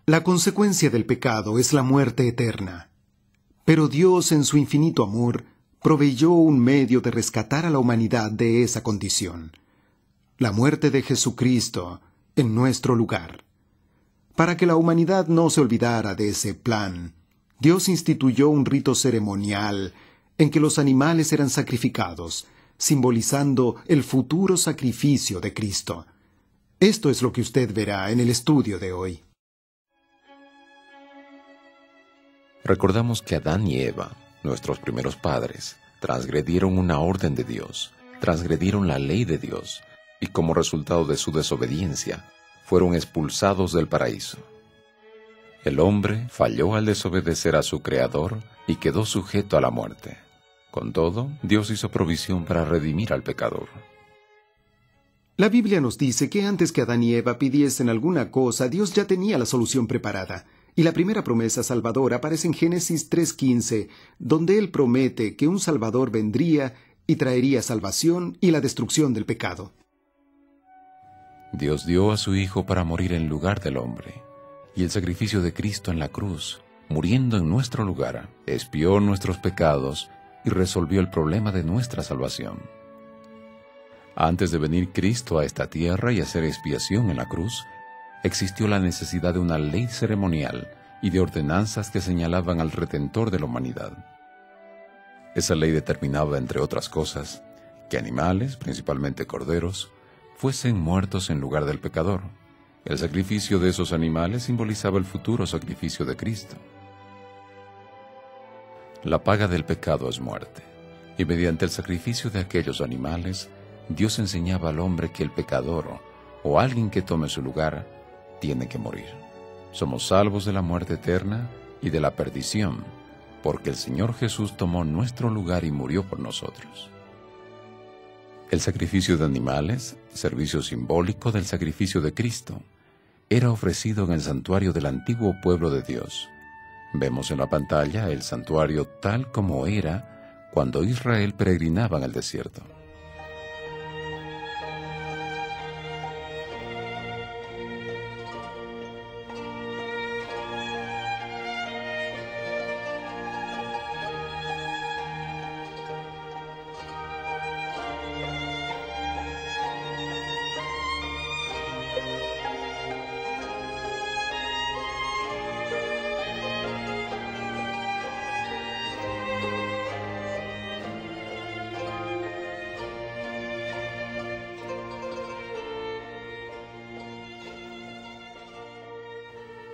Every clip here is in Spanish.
La consecuencia del pecado es la muerte eterna. Pero Dios, en su infinito amor, proveyó un medio de rescatar a la humanidad de esa condición: la muerte de Jesucristo en nuestro lugar. Para que la humanidad no se olvidara de ese plan, Dios instituyó un rito ceremonial en que los animales eran sacrificados, simbolizando el futuro sacrificio de Cristo. Esto es lo que usted verá en el estudio de hoy. Recordamos que Adán y Eva, nuestros primeros padres, transgredieron una orden de Dios, transgredieron la ley de Dios, y como resultado de su desobediencia, fueron expulsados del paraíso. El hombre falló al desobedecer a su Creador y quedó sujeto a la muerte. Con todo, Dios hizo provisión para redimir al pecador. La Biblia nos dice que antes que Adán y Eva pidiesen alguna cosa, Dios ya tenía la solución preparada. Y la primera promesa salvadora aparece en Génesis 3:15, donde Él promete que un Salvador vendría y traería salvación y la destrucción del pecado. Dios dio a su Hijo para morir en lugar del hombre, y el sacrificio de Cristo en la cruz, muriendo en nuestro lugar, expió nuestros pecados y resolvió el problema de nuestra salvación. Antes de venir Cristo a esta tierra y hacer expiación en la cruz, existió la necesidad de una ley ceremonial y de ordenanzas que señalaban al Redentor de la humanidad. Esa ley determinaba, entre otras cosas, que animales, principalmente corderos, fuesen muertos en lugar del pecador. El sacrificio de esos animales simbolizaba el futuro sacrificio de Cristo. La paga del pecado es muerte, y mediante el sacrificio de aquellos animales, Dios enseñaba al hombre que el pecador, o alguien que tome su lugar, tiene que morir. Somos salvos de la muerte eterna y de la perdición, porque el Señor Jesús tomó nuestro lugar y murió por nosotros. El sacrificio de animales, servicio simbólico del sacrificio de Cristo, era ofrecido en el santuario del antiguo pueblo de Dios. Vemos en la pantalla el santuario tal como era cuando Israel peregrinaba en el desierto.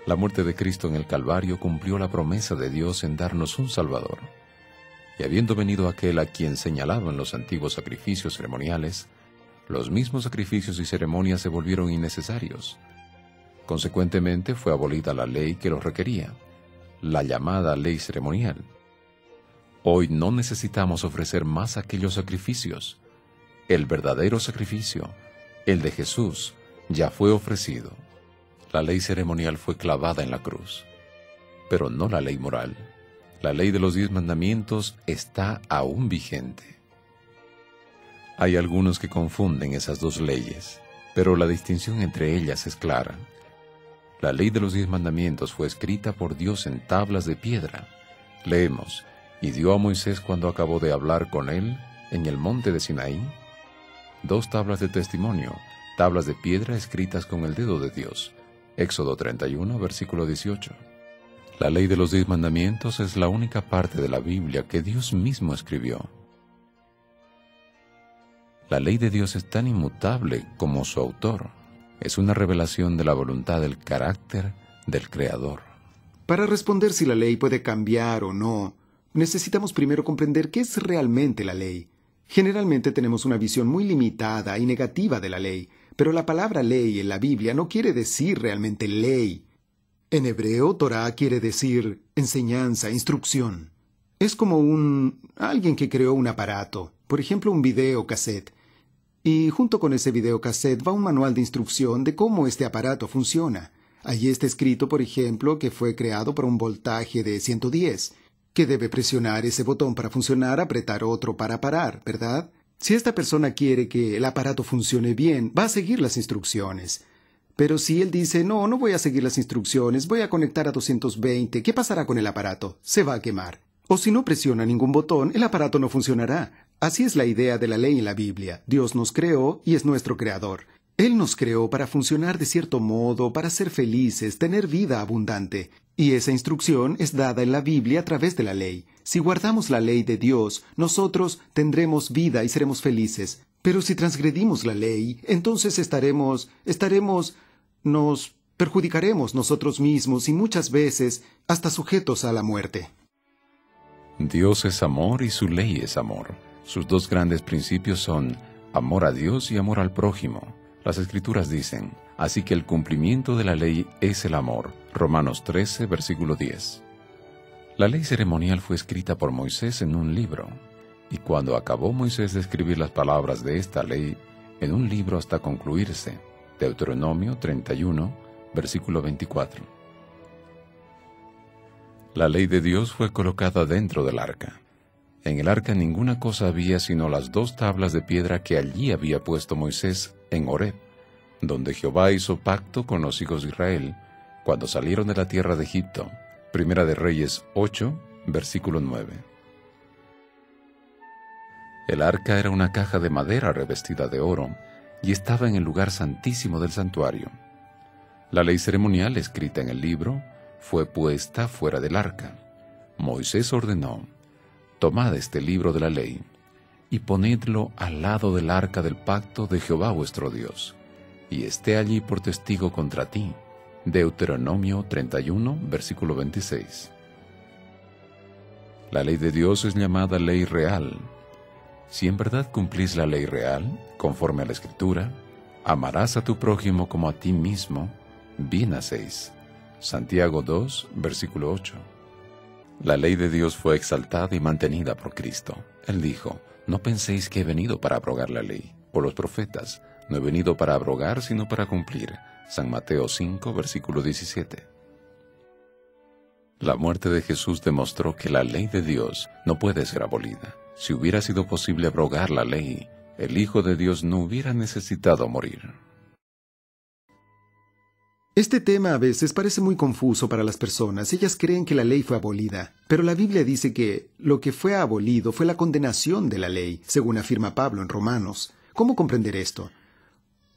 La muerte de Cristo en el Calvario cumplió la promesa de Dios en darnos un Salvador. Y habiendo venido aquel a quien señalaban los antiguos sacrificios ceremoniales, los mismos sacrificios y ceremonias se volvieron innecesarios. Consecuentemente fue abolida la ley que los requería, la llamada ley ceremonial. Hoy no necesitamos ofrecer más aquellos sacrificios. El verdadero sacrificio, el de Jesús, ya fue ofrecido. La ley ceremonial fue clavada en la cruz, pero no la ley moral. La ley de los 10 mandamientos está aún vigente. Hay algunos que confunden esas dos leyes, pero la distinción entre ellas es clara. La ley de los 10 mandamientos fue escrita por Dios en tablas de piedra. Leemos: y dio a Moisés cuando acabó de hablar con él en el monte de Sinaí 2 tablas de testimonio, tablas de piedra escritas con el dedo de Dios. Éxodo 31, versículo 18. La ley de los 10 mandamientos es la única parte de la Biblia que Dios mismo escribió. La ley de Dios es tan inmutable como su autor. Es una revelación de la voluntad del carácter del Creador. Para responder si la ley puede cambiar o no, necesitamos primero comprender qué es realmente la ley. Generalmente tenemos una visión muy limitada y negativa de la ley, pero la palabra ley en la Biblia no quiere decir realmente ley. En hebreo, Torah quiere decir enseñanza, instrucción. Es como alguien que creó un aparato, por ejemplo un videocassette, y junto con ese videocassette va un manual de instrucción de cómo este aparato funciona. Allí está escrito, por ejemplo, que fue creado para un voltaje de 110, que debe presionar ese botón para funcionar, apretar otro para parar, ¿verdad? Si esta persona quiere que el aparato funcione bien, va a seguir las instrucciones. Pero si él dice, no, no voy a seguir las instrucciones, voy a conectar a 220, ¿qué pasará con el aparato? Se va a quemar. O si no presiona ningún botón, el aparato no funcionará. Así es la idea de la ley en la Biblia. Dios nos creó y es nuestro creador. Él nos creó para funcionar de cierto modo, para ser felices, tener vida abundante. Y esa instrucción es dada en la Biblia a través de la ley. Si guardamos la ley de Dios, nosotros tendremos vida y seremos felices. Pero si transgredimos la ley, entonces nos perjudicaremos nosotros mismos y muchas veces hasta sujetos a la muerte. Dios es amor y su ley es amor. Sus dos grandes principios son amor a Dios y amor al prójimo. Las Escrituras dicen, así que el cumplimiento de la ley es el amor. Romanos 13, versículo 10. La ley ceremonial fue escrita por Moisés en un libro, y cuando acabó Moisés de escribir las palabras de esta ley en un libro hasta concluirse, Deuteronomio 31, versículo 24. La ley de Dios fue colocada dentro del arca. En el arca ninguna cosa había sino las 2 tablas de piedra que allí había puesto Moisés en Horeb, donde Jehová hizo pacto con los hijos de Israel cuando salieron de la tierra de Egipto. Primera de Reyes 8, versículo 9. El arca era una caja de madera revestida de oro y estaba en el lugar santísimo del santuario. La ley ceremonial escrita en el libro fue puesta fuera del arca. Moisés ordenó: tomad este libro de la ley y ponedlo al lado del arca del pacto de Jehová vuestro Dios, y esté allí por testigo contra ti. Deuteronomio 31, versículo 26. La ley de Dios es llamada ley real. Si en verdad cumplís la ley real, conforme a la Escritura, amarás a tu prójimo como a ti mismo, bien hacéis. Santiago 2, versículo 8. La ley de Dios fue exaltada y mantenida por Cristo. Él dijo: no penséis que he venido para abrogar la ley, o los profetas. No he venido para abrogar, sino para cumplir. San Mateo 5, versículo 17. La muerte de Jesús demostró que la ley de Dios no puede ser abolida. Si hubiera sido posible abrogar la ley, el Hijo de Dios no hubiera necesitado morir. Este tema a veces parece muy confuso para las personas. Ellas creen que la ley fue abolida, pero la Biblia dice que lo que fue abolido fue la condenación de la ley, según afirma Pablo en Romanos. ¿Cómo comprender esto?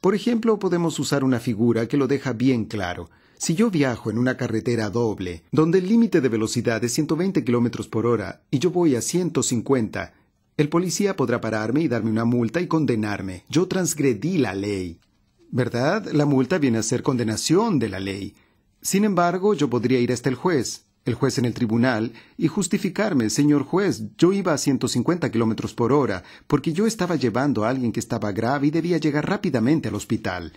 Por ejemplo, podemos usar una figura que lo deja bien claro. Si yo viajo en una carretera doble, donde el límite de velocidad es 120 km por hora y yo voy a 150, el policía podrá pararme y darme una multa y condenarme. Yo transgredí la ley, ¿verdad? La multa viene a ser condenación de la ley. Sin embargo, yo podría ir hasta el juez en el tribunal, y justificarme: señor juez, yo iba a 150 km por hora, porque yo estaba llevando a alguien que estaba grave y debía llegar rápidamente al hospital.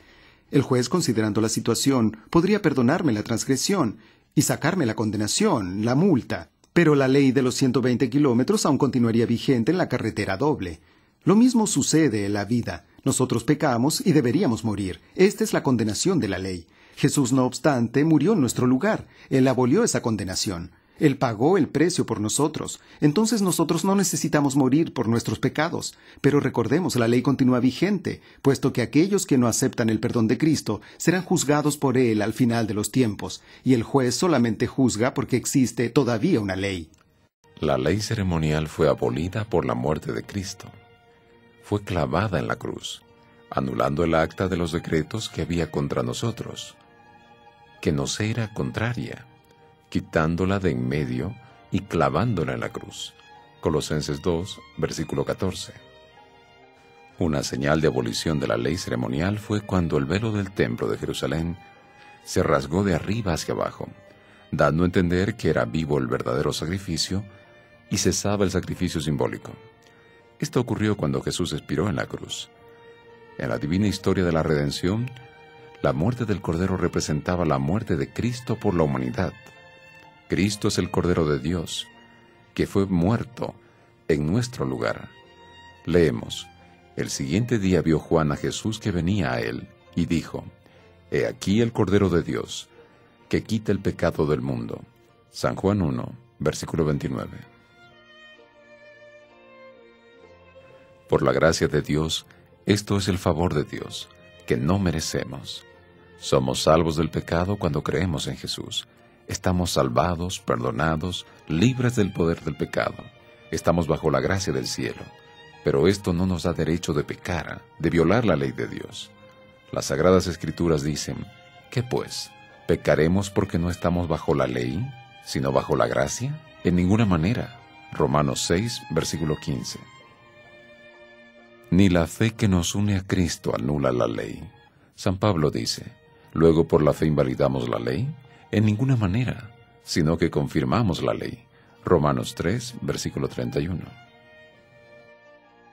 El juez, considerando la situación, podría perdonarme la transgresión y sacarme la condenación, la multa. Pero la ley de los 120 kilómetros aún continuaría vigente en la carretera doble. Lo mismo sucede en la vida. Nosotros pecamos y deberíamos morir. Esta es la condenación de la ley. Jesús, no obstante, murió en nuestro lugar. Él abolió esa condenación. Él pagó el precio por nosotros. Entonces nosotros no necesitamos morir por nuestros pecados. Pero recordemos, la ley continúa vigente, puesto que aquellos que no aceptan el perdón de Cristo serán juzgados por Él al final de los tiempos, y el juez solamente juzga porque existe todavía una ley. La ley ceremonial fue abolida por la muerte de Cristo. Fue clavada en la cruz, anulando el acta de los decretos que había contra nosotros, que nos era contraria, quitándola de en medio y clavándola en la cruz. Colosenses 2, versículo 14. Una señal de abolición de la ley ceremonial fue cuando el velo del templo de Jerusalén se rasgó de arriba hacia abajo, dando a entender que era vivo el verdadero sacrificio y cesaba el sacrificio simbólico. Esto ocurrió cuando Jesús expiró en la cruz. En la divina historia de la redención, la muerte del Cordero representaba la muerte de Cristo por la humanidad. Cristo es el Cordero de Dios, que fue muerto en nuestro lugar. Leemos: el siguiente día vio Juan a Jesús que venía a él, y dijo: He aquí el Cordero de Dios, que quita el pecado del mundo. San Juan 1, versículo 29. Por la gracia de Dios, esto es el favor de Dios, que no merecemos. Somos salvos del pecado cuando creemos en Jesús. Estamos salvados, perdonados, libres del poder del pecado. Estamos bajo la gracia del cielo. Pero esto no nos da derecho de pecar, de violar la ley de Dios. Las Sagradas Escrituras dicen, ¿qué pues? ¿Pecaremos porque no estamos bajo la ley, sino bajo la gracia? En ninguna manera. Romanos 6, versículo 15. Ni la fe que nos une a Cristo anula la ley. San Pablo dice, ¿luego por la fe invalidamos la ley? En ninguna manera, sino que confirmamos la ley. Romanos 3, versículo 31.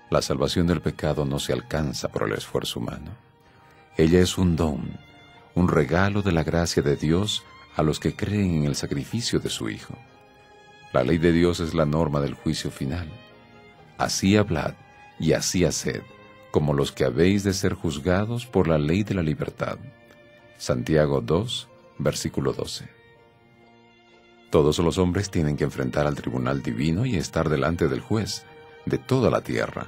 La salvación del pecado no se alcanza por el esfuerzo humano. Ella es un don, un regalo de la gracia de Dios a los que creen en el sacrificio de su Hijo. La ley de Dios es la norma del juicio final. Así hablad y así haced, como los que habéis de ser juzgados por la ley de la libertad. Santiago 2, versículo 12. Todos los hombres tienen que enfrentar al tribunal divino y estar delante del juez de toda la tierra.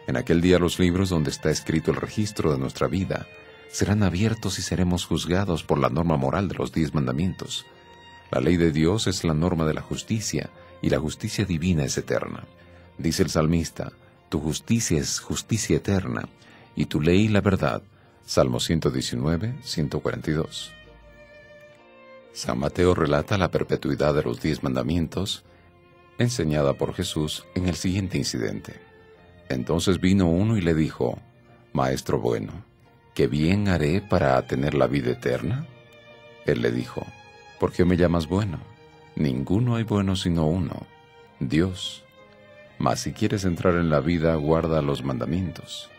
En aquel día los libros donde está escrito el registro de nuestra vida serán abiertos y seremos juzgados por la norma moral de los 10 mandamientos. La ley de Dios es la norma de la justicia y la justicia divina es eterna. Dice el salmista, tu justicia es justicia eterna y tu ley la verdad. Salmo 119, 142. San Mateo relata la perpetuidad de los 10 mandamientos enseñada por Jesús en el siguiente incidente. Entonces vino uno y le dijo, Maestro bueno, ¿qué bien haré para tener la vida eterna? Él le dijo, ¿por qué me llamas bueno? Ninguno hay bueno sino uno, Dios. Mas si quieres entrar en la vida, guarda los mandamientos.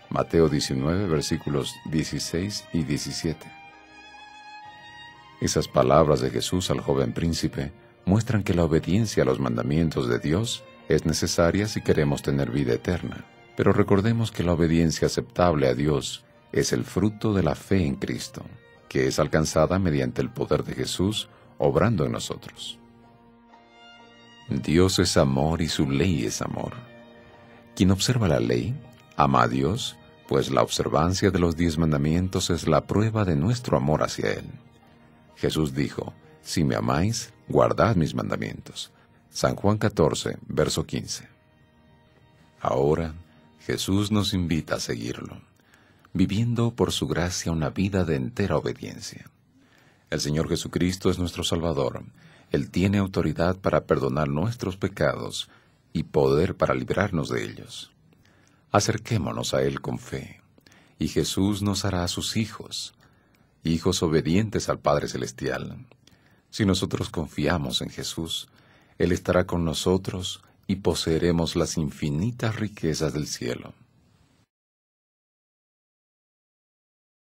Mateo 19, versículos 16 y 17. Esas palabras de Jesús al joven príncipe muestran que la obediencia a los mandamientos de Dios es necesaria si queremos tener vida eterna. Pero recordemos que la obediencia aceptable a Dios es el fruto de la fe en Cristo, que es alcanzada mediante el poder de Jesús obrando en nosotros. Dios es amor y su ley es amor. Quien observa la ley, ama a Dios, pues la observancia de los 10 mandamientos es la prueba de nuestro amor hacia Él. Jesús dijo, si me amáis, guardad mis mandamientos. San Juan 14, verso 15. Ahora, Jesús nos invita a seguirlo, viviendo por su gracia una vida de entera obediencia. El Señor Jesucristo es nuestro Salvador. Él tiene autoridad para perdonar nuestros pecados y poder para librarnos de ellos. Acerquémonos a Él con fe, y Jesús nos hará sus hijos obedientes al Padre Celestial. Si nosotros confiamos en Jesús, Él estará con nosotros y poseeremos las infinitas riquezas del cielo.